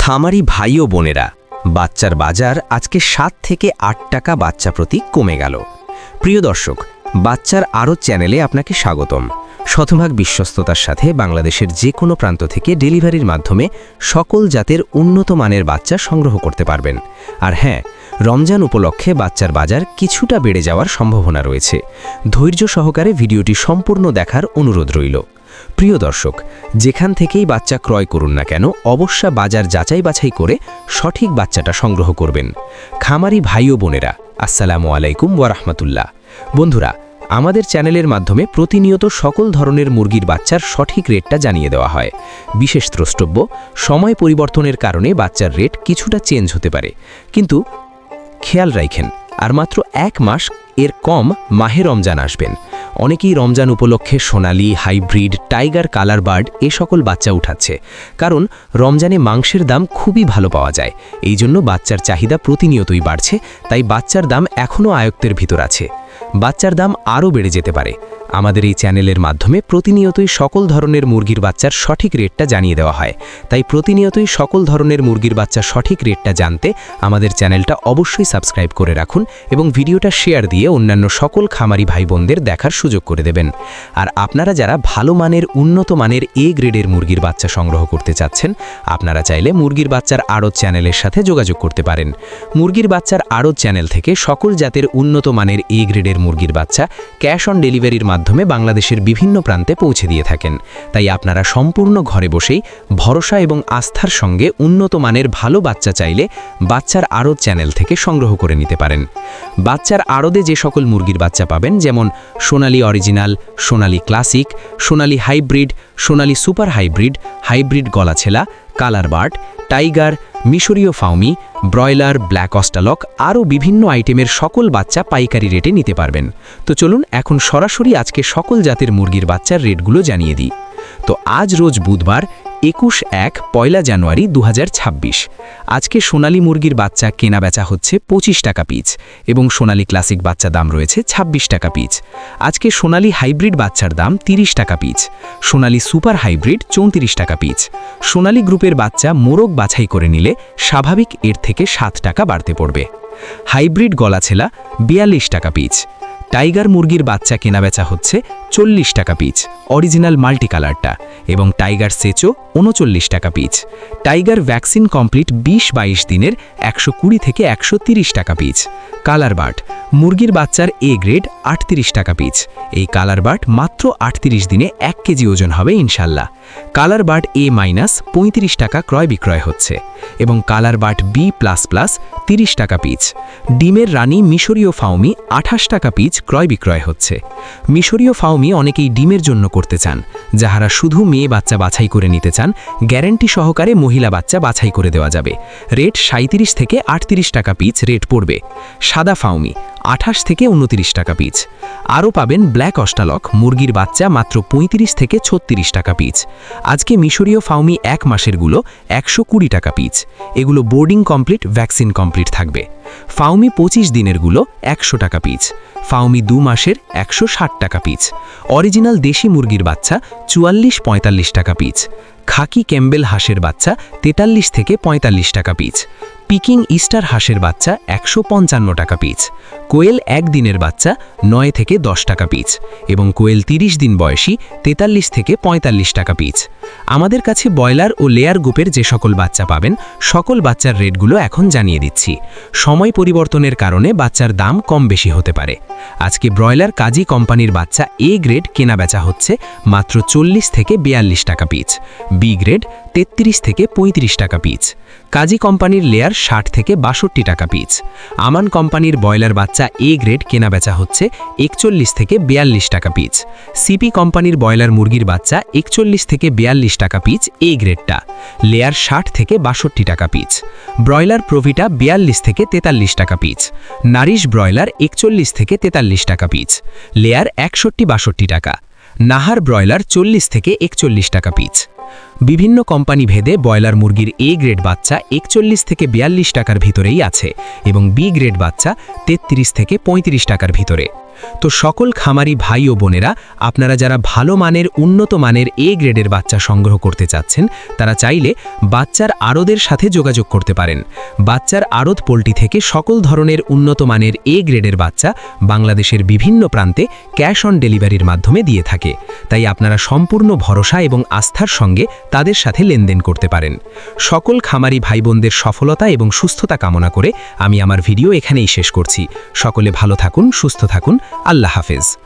খামারি ভাই ও বোনেরা, বাচ্চার বাজার আজকে 7 থেকে 8 টাকা বাচ্চা প্রতি কমে গেল। প্রিয় দর্শক, বাচ্চার আরও চ্যানেলে আপনাকে স্বাগতম। শতভাগ বিশ্বস্ততার সাথে বাংলাদেশের যে কোনো প্রান্ত থেকে ডেলিভারির মাধ্যমে সকল জাতের উন্নত মানের বাচ্চা সংগ্রহ করতে পারবেন। আর হ্যাঁ, রমজান উপলক্ষে বাচ্চার বাজার কিছুটা বেড়ে যাওয়ার সম্ভাবনা রয়েছে। ধৈর্য সহকারে ভিডিওটি সম্পূর্ণ দেখার অনুরোধ রইল। প্রিয় দর্শক, যেখান থেকেই বাচ্চা ক্রয় করুন না কেন, অবশ্যই বাজার যাচাই বাছাই করে সঠিক বাচ্চাটা সংগ্রহ করবেন। খামারি ভাই ও বোনেরা, আসসালামু আলাইকুম ওয়া রাহমাতুল্লাহ। বন্ধুরা, আমাদের চ্যানেলের মাধ্যমে প্রতিনিয়ত সকল ধরনের মুরগির বাচ্চার সঠিক রেটটা জানিয়ে দেওয়া হয়। বিশেষ দ্রষ্টব্য, সময় পরিবর্তনের কারণে বাচ্চার রেট কিছুটা চেঞ্জ হতে পারে, কিন্তু খেয়াল রাখেন আর মাত্র 1 মাস এর কম মাহে রমজান আসবেন। অনেকেই রমজান উপলক্ষে সোনালি, হাইব্রিড, টাইগার কালার বার্ড এ সকল বাচ্চা উঠাচ্ছে, কারণ রমজানে মাংসের দাম খুবই ভালো পাওয়া যায়। এই জন্য বাচ্চার চাহিদা প্রতিনিয়তই বাড়ছে, তাই বাচ্চার দাম এখনও আয়ত্তের ভিতর আছে। বাচ্চার দাম আরও বেড়ে যেতে পারে। আমাদের এই চ্যানেলের মাধ্যমে প্রতিনিয়তই সকল ধরনের মুরগির বাচ্চার সঠিক রেটটা জানিয়ে দেওয়া হয়, তাই প্রতিনিয়তই সকল ধরনের মুরগির বাচ্চার সঠিক রেটটা জানতে আমাদের চ্যানেলটা অবশ্যই সাবস্ক্রাইব করে রাখুন এবং ভিডিওটা শেয়ার দিয়ে অন্যান্য সকল খামারি ভাই বোনদের দেখার সুযোগ করে দেবেন। আর আপনারা যারা ভালো মানের, উন্নত মানের এ গ্রেডের মুরগির বাচ্চা সংগ্রহ করতে চাচ্ছেন, আপনারা চাইলে মুরগির বাচ্চার আড়ত চ্যানেলের সাথে যোগাযোগ করতে পারেন। মুরগির বাচ্চার আড়ত চ্যানেল থেকে সকল জাতের উন্নত মানের এ গ্রেডের মুরগির বাচ্চা ক্যাশ অন ডেলিভারির মাধ্যমে বাংলাদেশের বিভিন্ন প্রান্তে পৌঁছে দিয়ে থাকেন। তাই আপনারা সম্পূর্ণ ঘরে বসেই ভরসা এবং আস্থার সঙ্গে উন্নত মানের ভালো বাচ্চা চাইলে বাচ্চার আড়ত চ্যানেল থেকে সংগ্রহ করে নিতে পারেন। বাচ্চার আড়তে যে সকল মুরগির বাচ্চা পাবেন, যেমন Sonali original, Sonali classic, Sonali hybrid, Sonali super hybrid, hybrid গলাছেলা, কালার বার্ড, টাইগার, মিশরীয় ফাউমি, ব্রয়লার, ব্ল্যাক অস্টালক আরও বিভিন্ন আইটেমের সকল বাচ্চা পাইকারি রেটে নিতে পারবেন। তো চলুন এখন সরাসরি আজকে সকল জাতের মুরগির বাচ্চার রেটগুলো জানিয়ে দিই। তো আজ রোজ বুধবার 21 জানুয়ারি 2026। আজকে সোনালী মুরগির বাচ্চা কেনা বেচা হচ্ছে 25 টাকা পিচ এবং সোনালী ক্লাসিক বাচ্চা দাম রয়েছে 26 টাকা পিচ। আজকে সোনালী হাইব্রিড বাচ্চার দাম 30 টাকা পিচ, সোনালী সুপার হাইব্রিড 34 টাকা পিচ। সোনালী গ্রুপের বাচ্চা মোরগ বাছাই করে নিলে স্বাভাবিক এর থেকে 7 টাকা বাড়তে পড়বে। হাইব্রিড গলাছেলা 42 টাকা পিচ। টাইগার মুরগির বাচ্চা কেনাবেচা হচ্ছে 40 টাকা পিচ, অরিজিনাল মাল্টি কালারটা, এবং টাইগার সেচো 39 টাকা পিচ। টাইগার ভ্যাকসিন কমপ্লিট 20-22 দিনের 120 থেকে 130 টাকা পিচ। কালার বার্ড মুরগির বাচ্চার এ গ্রেড 38 টাকা পিচ। এই কালার বার্ড মাত্র 38 দিনে 1 কেজি ওজন হবে ইনশাল্লাহ। কালার বার্ড এ মাইনাস 35 টাকা ক্রয় বিক্রয় হচ্ছে এবং colour bird B plus plus 30 টাকা পিচ। ডিমের রানী মিশরীয় ফাউমি 28 টাকা পিচ ক্রয় বিক্রয় হচ্ছে। মিশরীয় ফাউমি অনেকেই ডিমের জন্য করতে চান, যাহারা শুধু মেয়ে বাচ্চা বাছাই করে নিতে চান, গ্যারান্টি সহকারে মহিলা বাচ্চা বাছাই করে দেওয়া যাবে। রেট 37 থেকে 38 টাকা পিচ রেট পড়বে। সাদা ফাউমি 28 থেকে 29 টাকা পিচ। আরও পাবেন ব্ল্যাক অস্টালক মুরগির বাচ্চা মাত্র 35 থেকে 36 টাকা পিচ। আজকে মিশরীয় ফাউমি 1 মাসেরগুলো 120 টাকা পিচ। এগুলো বোর্ডিং কমপ্লিট, ভ্যাকসিন কমপ্লিট থাকবে। ফাউমি 25 দিনেরগুলো 100 টাকা পিচ। ফাউমি 2 মাসের 160 টাকা পিচ। অরিজিনাল দেশি মুরগির বাচ্চা 44-45 টাকা পিচ। খাকি ক্যাম্বেল হাঁসের বাচ্চা 43 থেকে 45 টাকা পিচ। পিকিং ইস্টার হাঁসের বাচ্চা 155 টাকা পিচ। কোয়েল 1 দিনের বাচ্চা 9 থেকে 10 টাকা পিচ এবং কোয়েল 30 দিন বয়সী 43 থেকে 45 টাকা পিচ। আমাদের কাছে ব্রয়লার ও লেয়ার গ্রুপের যে সকল বাচ্চা পাবেন, সকল বাচ্চার রেটগুলো এখন জানিয়ে দিচ্ছি। সময় পরিবর্তনের কারণে বাচ্চার দাম কম বেশি হতে পারে। আজকে ব্রয়লার কাজী কোম্পানির বাচ্চা এ গ্রেড কেনা বেচা হচ্ছে মাত্র 40 থেকে 42 টাকা পিচ, বি গ্রেড 33 থেকে 35 টাকা পিচ। কাজী কোম্পানির লেয়ার 60 থেকে 62 টাকা পিচ। আমান কোম্পানির ব্রয়লার বাচ্চা এ গ্রেড কেনা বেচা হচ্ছে 41 থেকে 42 টাকা পিচ। সিপি কোম্পানির ব্রয়লার মুরগির বাচ্চা 41 থেকে 42 টাকা পিচ এ গ্রেডটা। লেয়ার 60 থেকে 62 টাকা পিচ। ব্রয়লার প্রভিটা 42 থেকে 43 টাকা পিচ। নারিশ ব্রয়লার 41 থেকে 43 টাকা পিচ। লেয়ার 61-62 টাকা। নাহার ব্রয়লার 40 থেকে 41 টাকা পিচ। বিভিন্ন কোম্পানি ভেদে ব্রয়লার মুরগির এ গ্রেড বাচ্চা 41 থেকে 42 টাকার ভিতরেই আছে এবং বি গ্রেড বাচ্চা 33 থেকে 35 টাকার ভিতরে। তো সকল খামারি ভাই ও বোনেরা, আপনারা যারা ভালো মানের উন্নত মানের এ গ্রেডের বাচ্চা সংগ্রহ করতে চাচ্ছেন, তারা চাইলে বাচ্চার আড়তের সাথে যোগাযোগ করতে পারেন। বাচ্চার আড়ত পোল্ট্রি থেকে সকল ধরনের উন্নত মানের এ গ্রেডের বাচ্চা বাংলাদেশের বিভিন্ন প্রান্তে ক্যাশ অন ডেলিভারির মাধ্যমে দিয়ে থাকে। তাই আপনারা সম্পূর্ণ ভরসা এবং আস্থার সঙ্গে তাদের সাথে লেনদেন করতে পারেন। সকল খামারি ভাই বোনদের সফলতা এবং সুস্থতা কামনা করে আমি আমার ভিডিও এখানেই শেষ করছি। সকলে ভালো থাকুন, সুস্থ থাকুন। আল্লাহ হাফেজ।